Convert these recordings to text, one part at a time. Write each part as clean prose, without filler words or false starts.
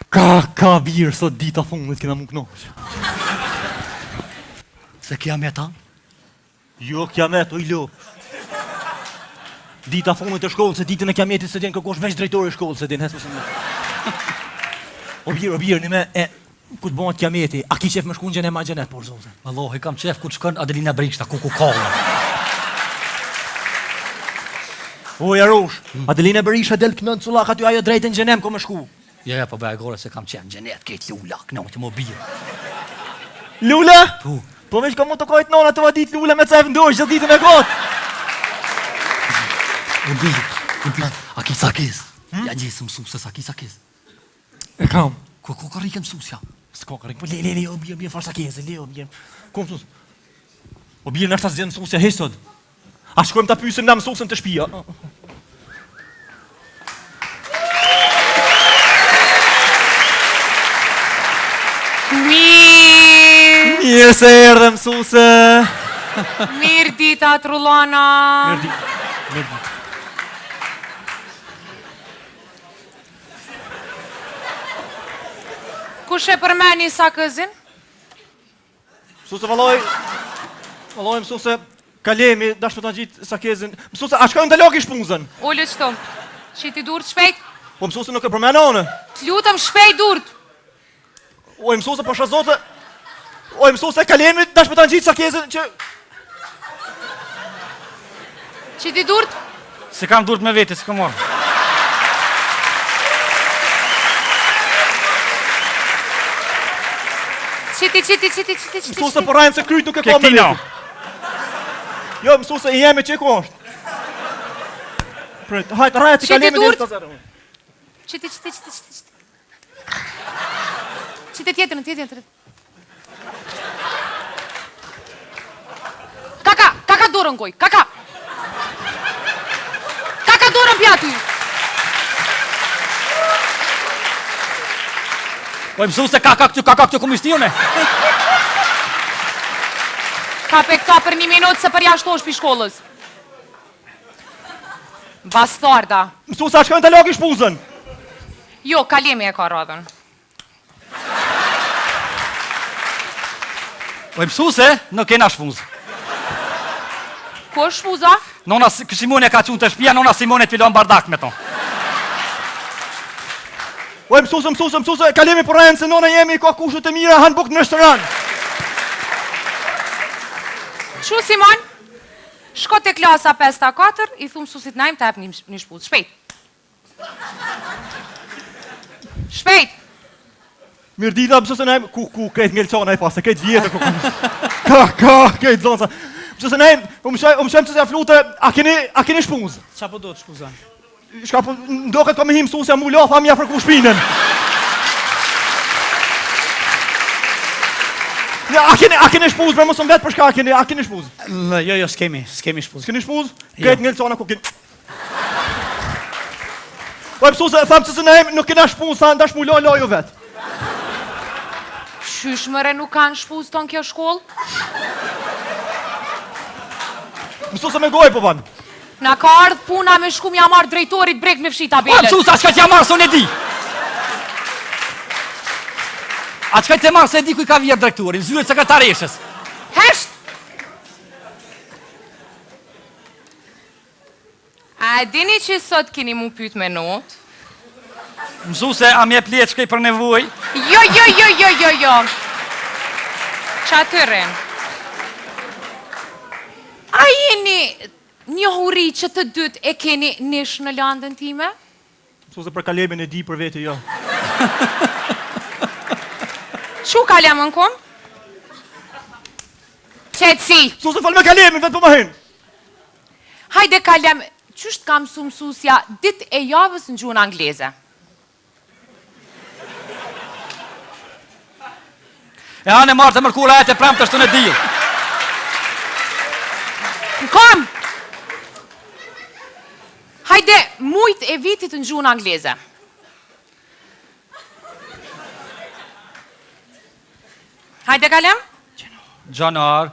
Ka birë sot dita fundit kena më knoq. Se kiamet, ha? Jo kiamet, o i lo. Dita fundit të shkollës, se ditën e kiametit se din kërkosh veç drejtori shkollës, se din, hes mësë më. O birë, një me, ku të bëhet kiameti, a ki qef me shku në gjenet ma gjenet, por zote? Allah, i kam qef ku të shkën Adelina Brishta, ku kolla. O, Jarosh, Adelina Berisha del kënën cullak aty ajo drejtën gjenem ko me shku. Ja, po bëja gore se kam qenë gjenet, kejtë lula, kënon që më birë. Lula? Tu. Po veç ka mu të kajtë nona të vadit Lula me cef ndosh gjithë ditën e gotë. U birë, a ki sakis? Ja gjithë mësuse, sa ki sakis? E kam. Ko ka rikë mësusja? S'ka ka rikë, po le, o birë, farë sakese, le, o birë. Ko mësus? O birë nështë ta zjenë mësusja hesod. A shkojmë ta pysim na mësusën të shpia. Mirë se erdhe mësuse. Mirë dita, Trullana. Mirë ditë. Kush e përmeni sa këzin? Mësuse valoj mësuse, kalemi, dash me ta gjitë sakezin. Mësuse, a shkojmë të loki shpunzën? Ullë qëto, që ti durët shpejt? Po mësuse nuk e përmena one. Të lutëm shpejt durët. Oj, mësuse, pasha zote. Oj, mësuse, kalemi, dash me ta gjitë sakezin që... Që ti durët? Se kam durët me vete, se kam orë. Qiti. Mësuse, po rajnë se kryt nuk e ka me Kektina. veti. Jo, mësuse, i jemi që ku është. Pret, hajtë, rajtë që kalemi dhe të zërë. Qiti. Qiti tjetërën. Kaka dorën goj, kaka dorën pjaty. Po e mësuse kaka këtu komistionë. Ka pe këta për 1 minutë se për jashtë osh pi shkollës. Bastarda. Mësuse, a shkojnë të loki shpunzën? Jo, kalemi e ka radhën. Po e mësuse, nuk kena shpunzë. Ku është shpuza? Nona Simone ka qunë të shpia, nona Simone t'filon bardak me ton. Oj, mësuse, kalemi për rajnë se nona jemi ka kushët e mira, hanë buk në restoran. Shu, Simon, shko të klasa 5-4, i thumë mësusit najmë të ep një shpuzë. Shpejt. Mirë dita, mësuse najmë, ku krejt ngelqona e pas, e krejt vjetë, krejt zonësa. Mësuse najmë, më shemë që se flute, a keni shpunzë? Qa po do të shkuza? Shka po, ndoket ka me hi mësusja mu lofa, mi afrëku shpinën. Ja, a keni shpuzë, bre, mësëm vetë për shka a keni shpuzë? Jo, s'kemi shpuzë. S'keni shpuzë? Krejt ngelqona ku keni... Oj, mësuse, thamë që se nejmë, nuk kena shpuzë, thamë ndash mu lojo vetë. Qysh mëre nuk kanë shpuzë tonë kjo shkollë? Mësuse me gojë po vanë. Na ka ardhë puna me shkum ja marrë drejtorit brek me fshi Po tabelën. mësuse, a shka t'ja marë, s'o ne di. A qka t'ja marë, se di ku i ka vjerë drejtorin, zyret sekretareshës. Hesht! A dini që sot keni mu pyt me notë? Mësuse, a mje pletë shkej për nevoj? Jo. Qa të rren? A jeni një huri që të dytë e keni nish në landën time? Mësuse për kalemin e di për vete, jo. Qu kalem në kom? Qetësi! Mësuse fal me kalemin, vetë po ma hin. Hajde kalem, qysht kam su mësusja dit e javës në gjuhën angleze? E anë e marë të mërkura e të premë të shtë në dilë. Në kom! Hajde, mujt e vitit në gjuhën angleze. Hajde kalem? Gjanar.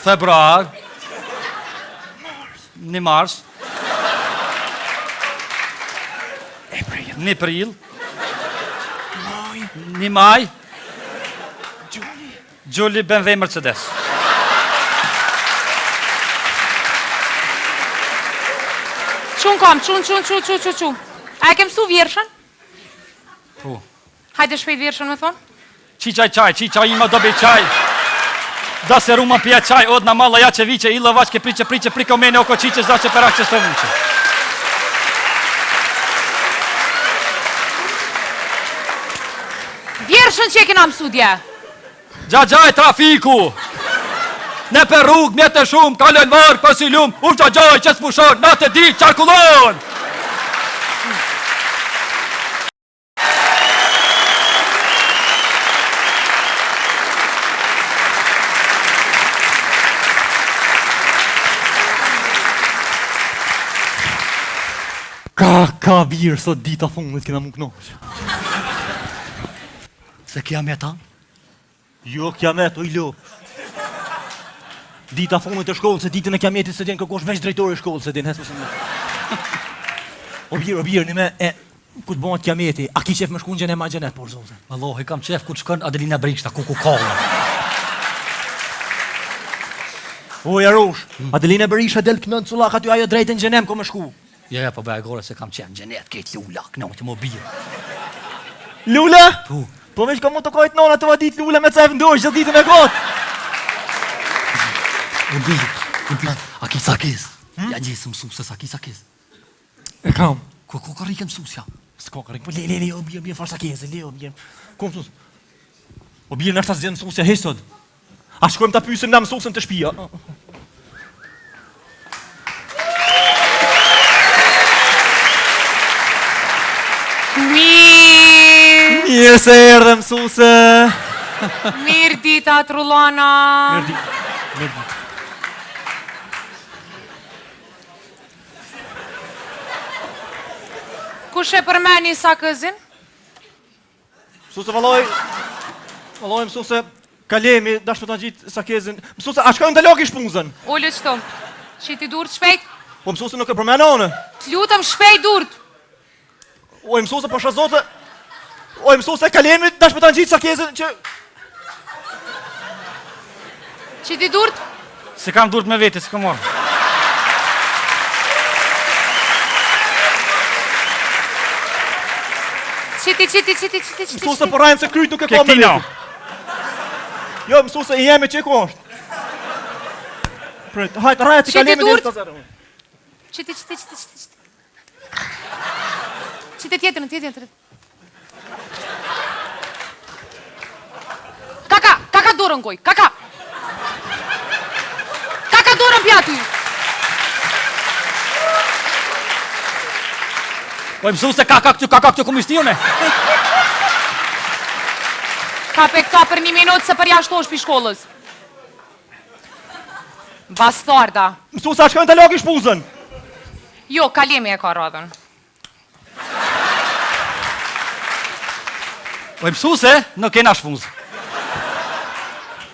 Februar. Një mars. 1 prill. 1 maj. Gjulli BMW Mercedes. Qun kam, qun. A e ke mësu vjershën? Po. Hajde shpejt vjershën me thonë. Qiqaj ima dobi qaj. Da se ruma pija qaj, od na malla ja që viće, illa vačke priče, priko mene oko qiqe, zače perak që së vuče. Vjershën që e kena mësu dje. Gjaj trafiku. Ne per rrug, mjetë shumë, kalen varë, kësi lumë, gjaj që s'pushon, na të di, qarkullon. Ka birë sot dita fundit kena më knoqë. Se kja me ta? Jo, kiamet, o i lo. Dita fundit e shkollë, se ditën e kiametit se din kërkosh veç drejtori shkollë, se din, hesë mësë më. O birë, një me, ku të bëhat kiameti, a ki qef me shku në gjenet ma gjenet, por zote. Allah, i kam qef ku të shkën Adelina Brikshta, ku kolla. O, Jarosh, Adelina Berisha del këmën të sulak aty ajo drejtën gjenem ko me shku. Ja, po bëja gore se kam qenë gjenet, kejtë lula, këno që më birë. Lula? Po. Po veç ka mu të kajtë nona të vadit Lula me cefë ndosh, gjithë ditën e gotë. O birë, a ki sakis? Ja gjithë mësuse, sa ki sakis? E kam. Ko ka rike mësusja? S'ka ka rike, po le, o birë, farë sakese, le, o birë. Ko mësus? O birë nështë ta zjenë mësusja hesod. A shkojmë ta pysim na mësusën të shpia. Mirë se erdhe mësuse. Mirë dita, Trullana. Mirë dit. Kush e përmeni sa këzin? Mësuse valoj mësuse, kalemi, dash me ta gjitë sakezin. Mësuse, a shkojmë të loki shpunzën? Ullë qëto, që ti durët shpejt? Po mësuse nuk e përmena one. Të lutëm shpejt durët. Oj, mësuse, pasha zote. Oj, mësuse, kalemi, dash me ta gjitë sakezin që... Që ti durët? Se kam durët me vete, se kam orë. Qiti. Mësuse, po rajmë se kryt nuk e ka me Kektina. veti. Jo, mësuse, i jemi që ku është. Pret, hajtë, rajtë që Qiti kalemi durët? të zërë. Qiti. Qiti tjetërën. Kaka dorën goj, kaka dorën pja ty. O i mësuse, kaka këtu komistionë. Ka pe këta për 1 minutë se për jashtë osh pi shkollës. Bastarda. Mësuse, a shkojmë të loki shpunzën? Jo, kalemi e ka radhën. O i mësuse, nuk kena shpunzë.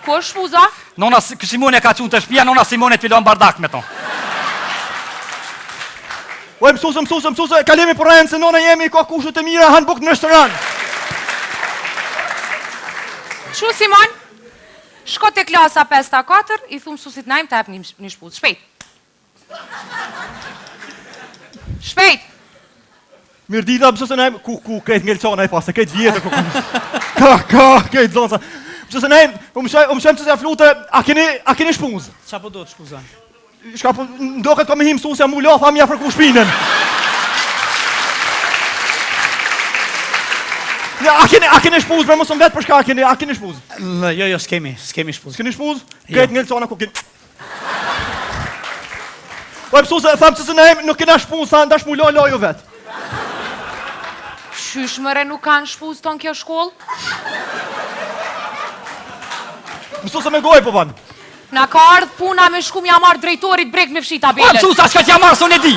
Ku është shpuza? Nona Simone ka qunë të shpia, nona Simone të filon bardak me tonë. Oj, mësuse, kalemi për rajnë se nona jemi ka kushët e mira, hanë buk në restoran. Shu Simon, shko të klasa 5-4, i thumë susit najmë të ep një shpuzë. Shpejt. Mirë dita, mësuse najmë, ku krejt ngelqona e pas, e krejt vjetë, krejt zonësa. Mësuse najmë, më shemë që se flute, a keni shpunzë? Qa po do të shkuza? Shka po, ndoket ka me him mësusja mu lofa, mi afrëku shpinën. Ja, a keni shpunzë, bre mësëm vetë për shka a keni shpunzë? Jo, s'kemi shpuzë. S'keni shpunzë? Krejt ngelqona ku keni... Oj, mësuse, thamë që se najmë, nuk kena shpunzë, thamë ndash mu lojo vetë. Qysh mëre nuk kanë shpuzë tonë kjo shkollë? Mësuse me gojë po vanë. Na ka ardhë puna me shkum ja marrë drejtorit brek me fshi O tabelet. mësuse, a qka t'ja marë, së në di.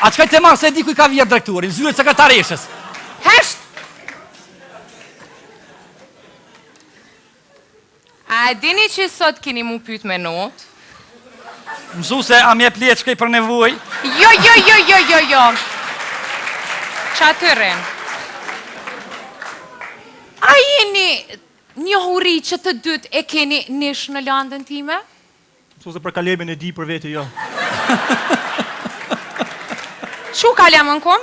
A qka t'ja marë, se di ku i ka vjerë drejtorin, zyret sekretareshës. Hesht! A e dini që sot keni mu pyt me notë? Mësuse, a mje pletë shkej për nevoj? Jo. Qa të rren? A jeni një huri që të dytë e keni nish në landën time? Mësuse për kalemin e di për vete, jo. Qu kalemën kom?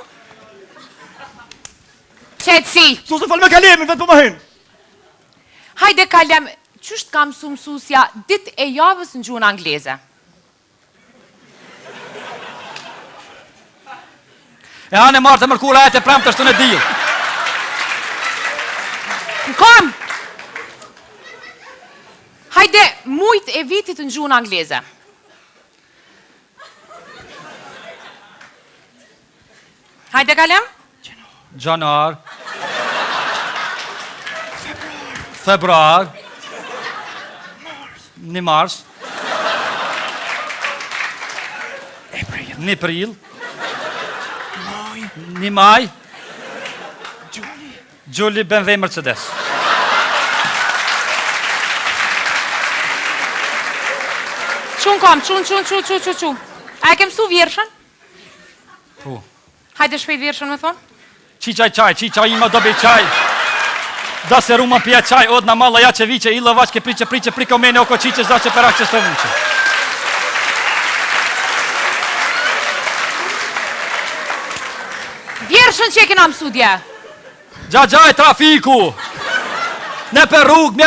Qetësi! Mësuse falë me kalemin, vetë për më hin. Hajde kalem, qysht kam mësusja dit e javës në gjuhën angleze? E anë e marë të mërkura e të premë të shtë në dilë. Kom! Hajde, mujt e vitit në gjuhën angleze. Hajde kalem? Gjanar. Februar. Një mars. Një pril. Një maj. Gjulli BMW Mercedes. Qun kom, qun. A e kem su vjershën? Po. Hajde shpejt vjershën me thonë? Qaj, ima dobi qaj. Da se ruma pija qaj, od na malla ja që vice, illa vaçke priče, priko mene oko qiqe, za që perak që së vuqe. Vjershën që e kena mësu dje? Gjaj trafiku. Ne për rrugë,